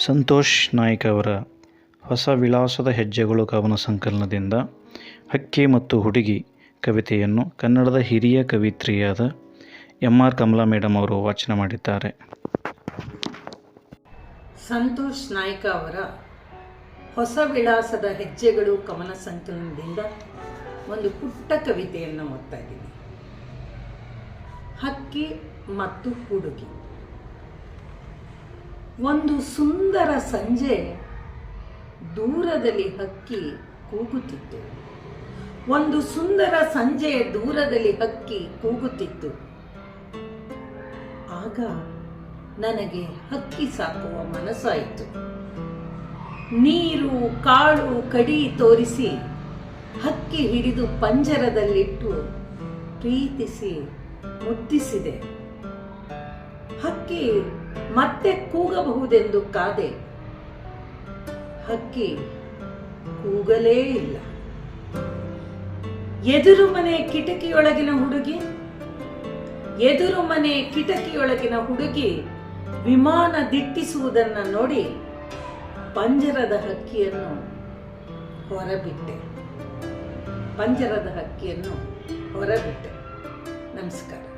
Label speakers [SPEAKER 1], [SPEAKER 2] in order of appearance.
[SPEAKER 1] ಸಂತೋಷ್ ನಾಯ್ಕ್ ಅವರ ಹೊಸ ವಿಳಾಸದ ಹೆಜ್ಜೆಗಳು ಕವನ ಸಂಕಲನದಿಂದ ಹಕ್ಕಿ ಮತ್ತು ಹುಡುಗಿ ಕವಿತೆಯನ್ನು ಕನ್ನಡದ ಹಿರಿಯ ಕವಿತ್ರಿಯಾದ ಎಂ.ಆರ್. ಕಮಲಾ ಮೇಡಮ್ ಅವರು ವಾಚನ ಮಾಡಿದ್ದಾರೆ.
[SPEAKER 2] ಸಂತೋಷ್ ನಾಯ್ಕ ಅವರ ಹೊಸ ವಿಳಾಸದ ಹೆಜ್ಜೆಗಳು ಕವನ ಸಂಕಲನದಿಂದ ಒಂದು ಪುಟ್ಟ ಕವಿತೆಯನ್ನು ಓದ್ತಾ ಇದ್ದೀನಿ. ಹಕ್ಕಿ ಮತ್ತು ಹುಡುಗಿ. ಒಂದು ಸುಂದರ ಸಂಜೆ ದೂರದಲ್ಲಿ ಹಕ್ಕಿ ಕೂಗುತ್ತಿತ್ತು. ಒಂದು ಸುಂದರ ಸಂಜೆ ದೂರದಲ್ಲಿ ಹಕ್ಕಿ ಕೂಗುತ್ತಿತ್ತು. ಆಗ ನನಗೆ ಹಕ್ಕಿ ಸಾಕುವ ಮನಸ್ಸಾಯಿತು. ನೀರು ಕಾಳು ಕಡಿ ತೋರಿಸಿ ಹಕ್ಕಿ ಹಿಡಿದು ಪಂಜರದಲ್ಲಿಟ್ಟು ಪ್ರೀತಿಸಿ ಮುದ್ದಿಸಿದೆ. ಹಕ್ಕಿ ಮತ್ತೆ ಕೂಗಬಹುದೆಂದು ಕಾದೆ. ಹಕ್ಕಿ ಕೂಗಲೇ ಇಲ್ಲ. ಎದುರು ಮನೆ ಕಿಟಕಿಯೊಳಗಿನ ಹುಡುಗಿ ವಿಮಾನ ದಿಟ್ಟಿಸುವುದನ್ನು ನೋಡಿ ಪಂಜರದ ಹಕ್ಕಿಯನ್ನು ಹೊರಬಿಟ್ಟೆ. ನಮಸ್ಕಾರ.